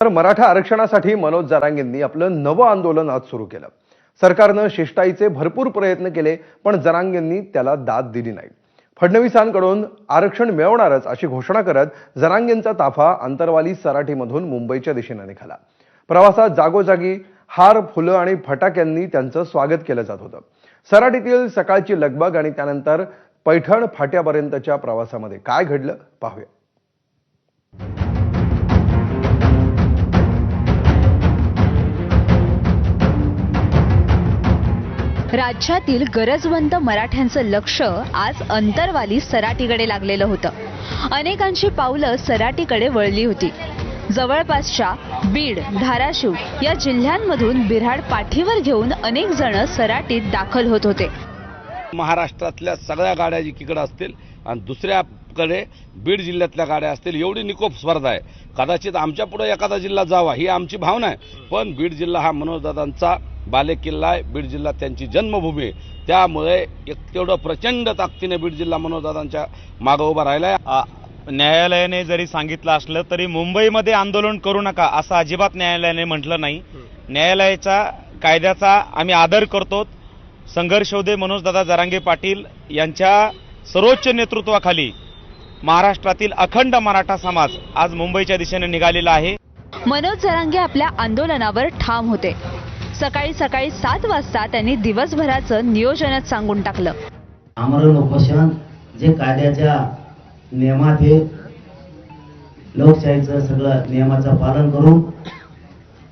तर मराठा आरक्षणासाठी मनोज जरांगेंनी आपलं नवं आंदोलन आज सुरू केलं। सरकारनं शिष्टाईचे भरपूर प्रयत्न केले, पण जरांगेंनी त्याला दाद दिली नाही। फडणवीसांकडून आरक्षण मिळवणारच अशी घोषणा करत जरांगेंचा ताफा अंतरवाली सराटीमधून मुंबईच्या दिशेने निघाला। प्रवासात जागोजागी हार, फुलं आणि फटाक्यांनी त्यांचं स्वागत केलं जात होतं। सराटीतील सकाळची लगबग आणि त्यानंतर पैठण फाट्यापर्यंतच्या प्रवासामध्ये काय घडलं पाहूया। राज्यातील गरजवंत मराठ्यांचं लक्ष आज अंतरवाली सराटीकडे लागलेलं होतं। अनेकांची पावलं सराटीकडे वळली होती। जवळपासच्या बीड, धाराशिव या जिल्ह्यांमधून बिऱ्हाड पाठीवर घेऊन अनेक जण सराटीत दाखल होत होते। महाराष्ट्रातल्या सगळ्या गाड्या एकीकडे असतील आणि दुसऱ्याकडे बीड जिल्ह्यातल्या गाड्या असतील, एवढी निकोप स्पर्धा आहे। कदाचित आमच्या पुढे एखादा जिल्हा जावा ही आमची भावना आहे, पण बीड जिल्हा हा मनोजदादांचा बालेकिल्ला आहे। बीड जिल्हा त्यांची जन्मभूमी आहे, त्यामुळे एक तेवढं प्रचंड ताकदीने बीड जिल्हा मनोजदादांच्या मागे उभा राहिलाय। न्यायालयाने जरी सांगितलं असलं तरी मुंबईमध्ये आंदोलन करू नका असं अजिबात न्यायालयाने म्हटलं नाही। न्यायालयाच्या कायद्याचा आम्ही आदर करतो। संघर्ष योद्धे मनोजदादा जरांगे पाटील यांच्या सर्वोच्च नेतृत्वाखाली महाराष्ट्रातील अखंड मराठा समाज आज मुंबईच्या दिशेने निघालेला आहे। मनोज जरांगे आपल्या आंदोलनावर ठाम होते। सकाळी 7 वाजता त्यांनी दिवसभराचं नियोजनच सांगून टाकलं। आमरण उपोषण जे कायद्याच्या नियमात हे लोकशाहीचं सगळं नियमाचं पालन करून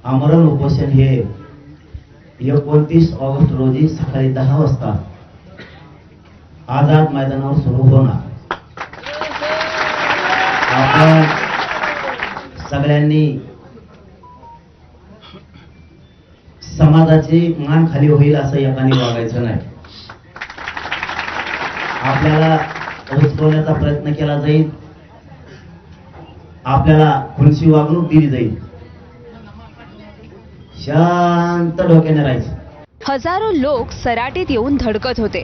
आमरण उपोषण हे 29 ऑगस्ट रोजी सकाळी 10 वाजता आझाद मैदानावर सुरू होणार। आपण सगळ्यांनी समाजाची मान खाली होईल असं एकाने वागायचं नाही। आपल्याला उचलण्याचा प्रयत्न केला जाईल, आपल्याला खुनशी वागणूक दिली जाईल। शांत डोक्याने राहायचं। हजारो लोक सराटीत येऊन धडकत होते।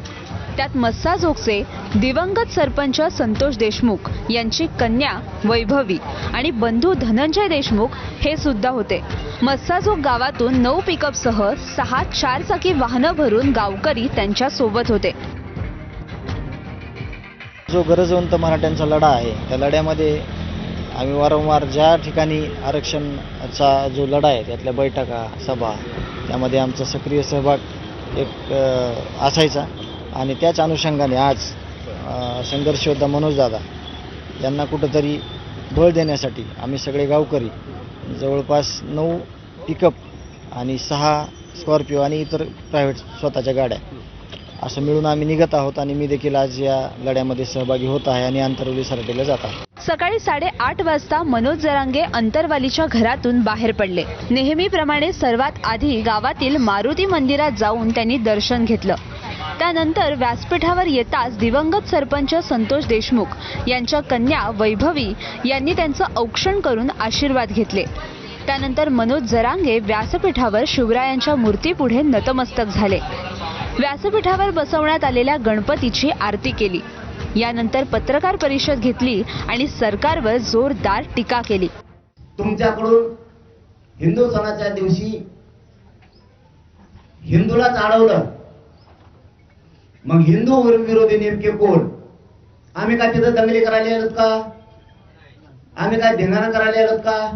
त्यात मस्साजोगचे दिवंगत सरपंच संतोष देशमुख यांची कन्या वैभवी आणि बंधू धनंजय देशमुख हे सुद्धा होते। मस्साजोग गावातून 9 पिकअपसह 6 4-चाकी वाहनं भरून गावकरी त्यांच्या सोबत होते। जो गरजवंत मराठ्यांचा लढा आहे, त्या लढ्यामध्ये आम्ही वारंवार ज्या ठिकाणी आरक्षणाचा जो लढा आहे त्यातल्या बैठका, सभा, त्यामध्ये आमचा सक्रिय सहभाग एक असायचा आणि त्याच अनुषंगाने आज संघर्ष योद्धा मनोजदादा यांना कुठंतरी बळ देण्यासाठी आम्ही सगळे गावकरी जवळपास 9 पिकअप आणि 6 स्कॉर्पिओ आणि इतर प्रायव्हेट स्वतःच्या गाड्या असं मिळून आम्ही निघत आहोत आणि मी देखील आज या लढ्यामध्ये सहभागी होत आहे आणि अंतरवाली सराटीला जात आहे। सकाळी 8:30 वाजता मनोज जरांगे अंतरवालीच्या घरातून बाहेर पडले। नेहमीप्रमाणे सर्वात आधी गावातील मारुती मंदिरात जाऊन त्यांनी दर्शन घेतलं। त्यानंतर व्यासपीठावर येताच दिवंगत सरपंच संतोष देशमुख यांच्या कन्या वैभवी यांनी त्यांचं औक्षण करून आशीर्वाद घेतले। त्यानंतर मनोज जरांगे व्यासपीठावर शिवरायांच्या मूर्तीपुढे नतमस्तक झाले। व्यासपीठावर बसवण्यात आलेल्या गणपतीची आरती केली। यानंतर पत्रकार परिषद घेतली आणि सरकारवर जोरदार टीका केली। तुमच्याकडून हिंदू सणाच्या दिवशी हिंदूलाच अडवलं, मग हिंदू विरोधी नेमके कोण? आम्ही काय तिथं दंगली करायला आलोत का? आम्ही काय धिंगाणा करायला आलोत का?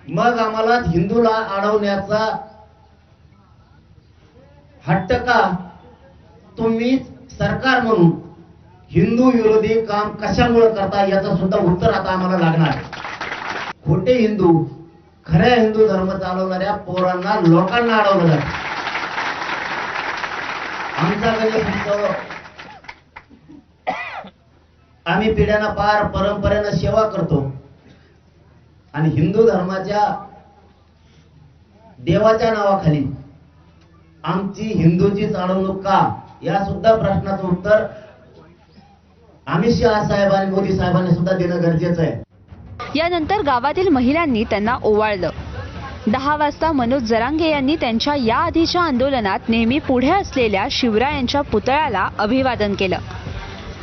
मग आम्हाला हिंदूला अडवण्याचा हट्ट का? तुम्ही सरकार म्हणून हिंदू विरोधी काम कशामुळे करता याचं सुद्धा उत्तर आता आम्हाला लागणार। खोटे हिंदू खऱ्या हिंदू धर्म चालवणाऱ्या पोरांना, लोकांना अडवलं जातं। आमचा गणेश आम्ही पिढ्याना पार परंपरेनं सेवा करतो आणि हिंदू धर्माच्या देवाच्या नावाखाली आमची हिंदूची अडवणूक का, या सुद्धा प्रश्नाचं उत्तर अमित शहा साहेब आणि मोदी साहेबांनी सुद्धा देणं गरजेचं आहे। यानंतर गावातील महिलांनी त्यांना ओवाळलं। 10 वाजता मनोज जरांगे यांनी त्यांच्या या आधीच्या आंदोलनात नेहमी पुढे असलेल्या शिवरायांच्या पुतळ्याला अभिवादन केलं।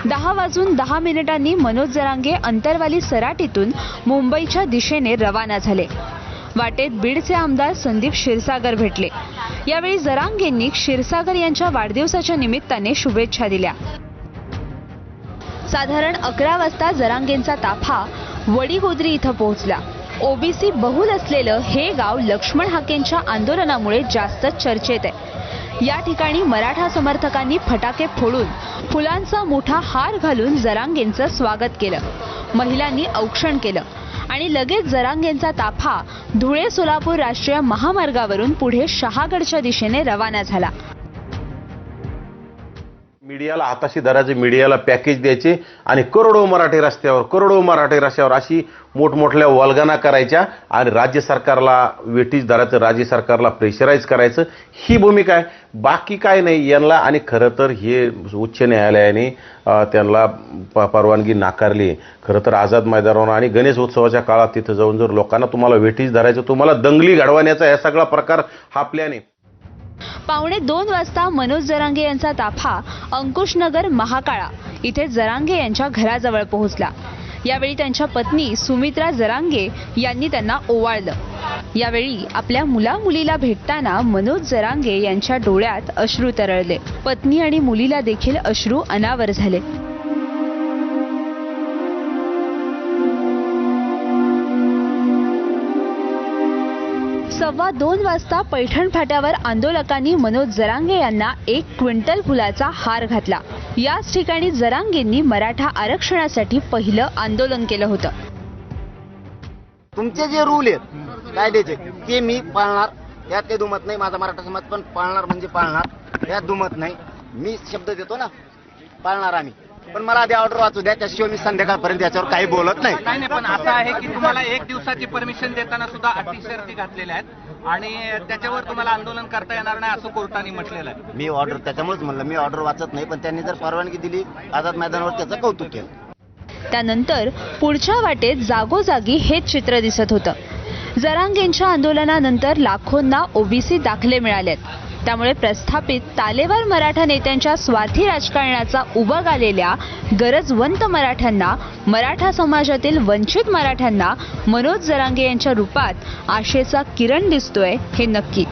10:10 मनोज जरांगे अंतरवाली सराटीतून मुंबईच्या दिशेने रवाना झाले। वाटेत बीडचे आमदार संदीप क्षीरसागर भेटले. यावेळी जरांगेंनी क्षीरसागर यांच्या वाढदिवसाच्या निमित्ताने शुभेच्छा दिल्या. साधारण 11 वाजता जरांगेंचा ताफा वडीगोद्री इथं पोहोचला. ओबीसी बहुल असलेलं हे गाव लक्ष्मण हाकेंच्या आंदोलनामुळे जास्त चर्चेत आहे. या ठिकाणी मराठा समर्थकांनी फटाके फोडून फुलांचा मोठा हार घालून जरांगेंचं स्वागत केलं. महिलांनी औक्षण केलं आणि लगेच जरांगेंचा ताफा धुळे सोलापूर राष्ट्रीय महामार्गावरून पुढे शहागडच्या दिशेने रवाना झाला. मीडियाला हाताशी धरायचे, मीडियाला पॅकेज द्यायचे आणि करोडो मराठी रस्त्यावर अशी मोठमोठ्या वल्गना करायच्या आणि राज्य सरकारला वेटीज धरायचं, राज्य सरकारला प्रेशराईज करायचं, ही भूमिका आहे. बाकी काय नाही यांना. आणि खरं तर हे उच्च न्यायालयाने त्यांना परवानगी नाकारली. खरं तर आझाद मैदानावर आणि गणेश उत्सवाच्या काळात तिथं जाऊन जर लोकांना तुम्हाला वेटीज धरायचं, तुम्हाला दंगली घडवण्याचा हा सगळा प्रकार हा प्लॅन आहे. 1:45 वाजता मनोज जरांगे यांचा ताफा अंकुशनगर महाकाळा इथे जरांगे यांच्या घराजवळ पोहोचला. यावेळी त्यांच्या पत्नी सुमित्रा जरांगे यांनी त्यांना ओवाळलं. यावेळी आपल्या मुलीला भेटताना मनोज जरांगे यांच्या डोळ्यात अश्रू तरळले. पत्नी आणि मुलीला देखील अश्रू अनावर झाले. 2:15 वाजता पैठण फाट्यावर आंदोलकांनी मनोज जरांगे यांना 1 क्विंटल फुलाचा हार घातला. याच ठिकाणी जरांगेंनी मराठा आरक्षणासाठी पहिलं आंदोलन केलं होतं. तुमचे जे रूल आहेत कायद्याचे ते मी पाळणार, यात काही दुमत नाही. माझा मराठा समाज पण पाळणार म्हणजे पाळणार, यात दुमत नाही. मी शब्द देतो ना, पाळणार आम्ही. पण मला आधी ऑर्डर वाचू द्या, त्याशिवाय मी संध्याकाळपर्यंत याच्यावर काही बोलत नाही. नाही, पण असं आहे की तुम्हाला 1 दिवसाची परमिशन देताना सुद्धा अटी शर्ती घातलेल्या आहेत आणि त्याच्यावर तुम्हाला आंदोलन करता येणार नाही असं कोर्टाने म्हटलेलं आहे. मी ऑर्डर त्याच्यामुळेच म्हणलं, मी ऑर्डर वाचत नाही. पण त्यांनी जर परवानगी दिली आझाद मैदानावर त्याचं कौतुक केलं. त्यानंतर पुढच्या वाटेत जागोजागी हेच चित्र दिसत होतं. जरांगेंच्या आंदोलनानंतर लाखोंना ओबीसी दाखले मिळालेत. त्यामुळे प्रस्थापित तालेवार मराठा नेत्यांच्या स्वार्थी राजकारणाचा उबग आलेल्या गरजवंत मराठ्यांना, मराठा समाजातील वंचित मराठ्यांना मनोज जरांगे यांच्या रूपात आशेचा किरण दिसतोय हे नक्की.